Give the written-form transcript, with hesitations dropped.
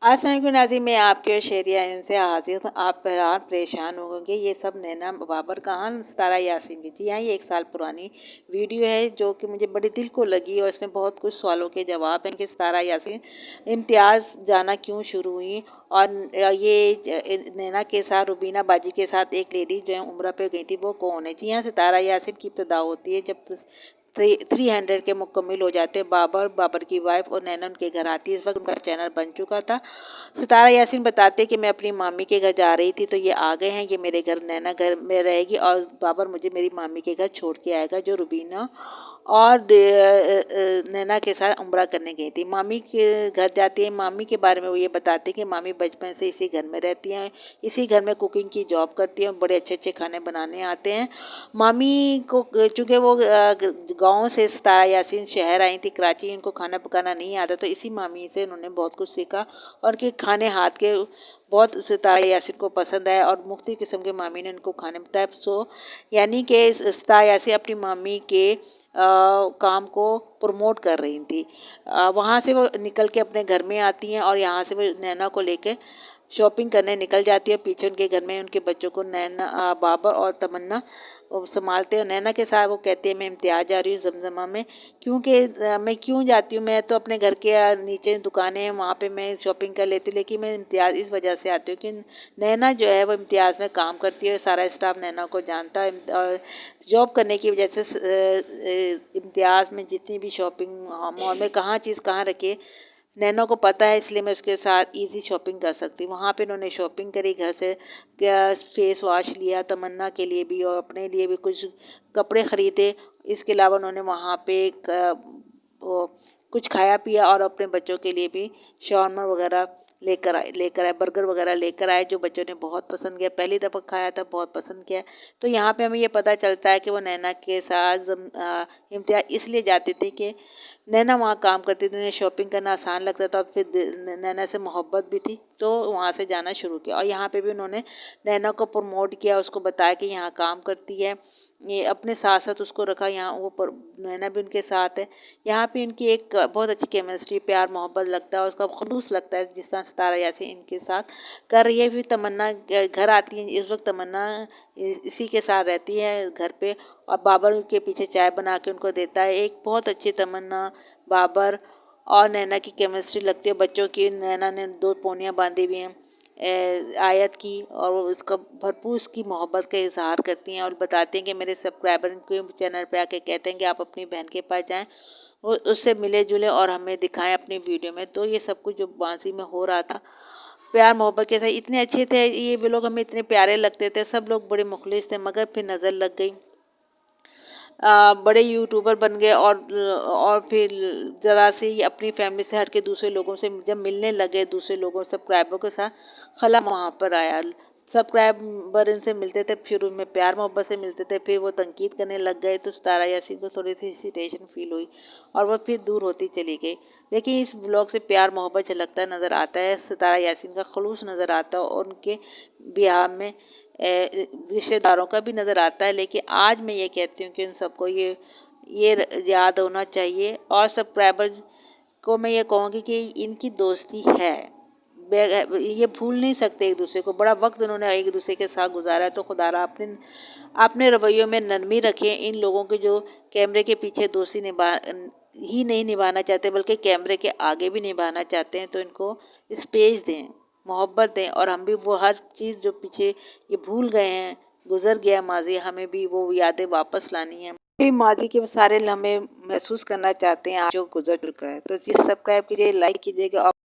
अस्सलाम वालेकुम नाज़रीन, मैं आपकी और शेरिया इनसे हाजिर हूँ। आप हैरान परेशान होंगे, ये सब नैना बाबर कहाँ सितारा यासीन की। जी हाँ, ये 1 साल पुरानी वीडियो है जो कि मुझे बड़ी दिल को लगी और इसमें बहुत कुछ सवालों के जवाब हैं कि सितारा यासीन इम्तियाज़ जाना क्यों शुरू हुई और ये नैना के साथ रुबीना बाजी के साथ एक लेडी जो है उम्रा पे गई थी, वो कौन है। जी हाँ, सितारा यासीन की इब्तिदा होती है जब 300 के मुकम्मिल हो जाते हैं। बाबर की वाइफ और नैना उनके घर आती है। इस वक्त उनका चैनल बन चुका था। सितारा यासीन बताते कि मैं अपनी मामी के घर जा रही थी तो ये आ गए हैं, ये मेरे घर नैना घर में रहेगी और बाबर मुझे मेरी मामी के घर छोड़ के आएगा, जो रुबीना और नैना के साथ उम्रा करने गई थी। मामी के घर जाती है। मामी के बारे में वो ये बताते हैं कि मामी बचपन से इसी घर में रहती हैं, इसी घर में कुकिंग की जॉब करती हैं, बड़े अच्छे अच्छे खाने बनाने आते हैं। मामी को चूँकि वो गाँव से सितारा यासीन शहर आई थी कराची, इनको खाना पकाना नहीं आता तो इसी मामी से उन्होंने बहुत कुछ सीखा और कि खाने हाथ के बहुत सितारा यासीन को पसंद आया और मुख्तलिफ किस्म के मामी ने उनको खाने बताया। यानी कि सितारा यासीन अपनी मामी के काम को प्रमोट कर रही थी। वहाँ से वो निकल के अपने घर में आती हैं और यहाँ से वो नैना को लेके शॉपिंग करने निकल जाती है। पीछे उनके घर में उनके बच्चों को नैना बाबर और तमन्ना संभालते हैं। नैना के साथ वो कहती है मैं इम्तियाज़ जा रही हूँ जमजमा में, क्योंकि मैं क्यों जाती हूँ, मैं तो अपने घर के नीचे दुकानें हैं वहाँ पे मैं शॉपिंग कर लेती हूँ, लेकिन मैं इम्तियाज़ इस वजह से आती हूँ कि नैना जो है वो इम्तियाज़ में काम करती है। सारा स्टाफ नैना को जानता है और जॉब करने की वजह से इम्तियाज़ में जितनी भी शॉपिंग मॉल में कहाँ चीज़ कहाँ रखी नैनो को पता है, इसलिए मैं उसके साथ इजी शॉपिंग कर सकती हूँ। वहाँ पे उन्होंने शॉपिंग करी, घर से फेस वॉश लिया तमन्ना के लिए भी और अपने लिए भी कुछ कपड़े ख़रीदे। इसके अलावा उन्होंने वहाँ पे वो कुछ खाया पिया और अपने बच्चों के लिए भी शॉर्मा वगैरह लेकर आए बर्गर वगैरह लेकर आए, जो बच्चों ने बहुत पसंद किया। पहली दफ़ा खाया था, बहुत पसंद किया। तो यहाँ पे हमें ये पता चलता है कि वो नैना के साथ इम्तियाज़ इसलिए जाती थी कि नैना वहाँ काम करती थी, उन्हें शॉपिंग करना आसान लगता था और फिर नैना से मोहब्बत भी थी तो वहाँ से जाना शुरू किया। और यहाँ पे भी उन्होंने नैना को प्रमोट किया, उसको बताया कि यहाँ काम करती है, ये अपने साथ साथ उसको रखा। यहाँ नैना भी उनके साथ है। यहाँ पे इनकी एक बहुत अच्छी केमिस्ट्री, प्यार मोहब्बत लगता है, उसका खुलूस लगता है जिस तरह सितारा यासीन इनके साथ कर रही है। फिर तमन्ना घर आती है। इस वक्त तमन्ना इसी के साथ रहती है घर पे और बाबर के पीछे चाय बना के उनको देता है। एक बहुत अच्छी तमन्ना, बाबर और नैना की केमिस्ट्री लगती है। बच्चों की नैना ने 2 पोनियाँ बांधी हुई हैं आयत की और वो उसका भरपूर उसकी मोहब्बत का इजहार करती हैं और बताते हैं कि मेरे सब्सक्राइबर के चैनल पे आके कहते हैं कि आप अपनी बहन के पास जाएं, वो उससे मिले जुले और हमें दिखाएं अपनी वीडियो में। तो ये सब कुछ जो बांसी में हो रहा था प्यार मोहब्बत के साथ इतने अच्छे थे, ये भी लोग हमें इतने प्यारे लगते थे, सब लोग बड़े मुखलिस थे। मगर फिर नज़र लग गई, बड़े यूट्यूबर बन गए और फिर ज़रा से ही अपनी फैमिली से हट के दूसरे लोगों से जब मिलने लगे, दूसरे लोगों सब्सक्राइबर के साथ खला वहाँ पर आया। सब्सक्राइबर इनसे मिलते थे, फिर उनमें प्यार मोहब्बत से मिलते थे, फिर वो तनकीद करने लग गए तो सितारा यासीन को थोड़ी सी हेसिटेशन फील हुई और वह फिर दूर होती चली गई। लेकिन इस ब्लॉग से प्यार मोहब्बत झलकता नज़र आता है, सितारा यासीन का खलूस नज़र आता है और उनके ब्याह में रिश्तेदारों का भी नज़र आता है। लेकिन आज मैं ये कहती हूँ कि उन सबको ये याद होना चाहिए और सब्सक्राइबर को मैं ये कहूँगी कि इनकी दोस्ती है, ये भूल नहीं सकते एक दूसरे को। बड़ा वक्त उन्होंने एक दूसरे के साथ गुजारा है, तो खुदारा अपने रवैयों में नरमी रखें। इन लोगों के जो कैमरे के पीछे दोस्ती ही नहीं निभाना चाहते बल्कि कैमरे के आगे भी निभाना चाहते हैं, तो इनको स्पेस दें, मोहब्बत दें और हम भी वो हर चीज़ जो पीछे ये भूल गए हैं, गुजर गया माजी, हमें भी वो यादें वापस लानी है। भी माजी के सारे लम्हे महसूस करना चाहते हैं आज जो गुजर चुका है। तो जी सब्सक्राइब कीजिए, लाइक कीजिएगा और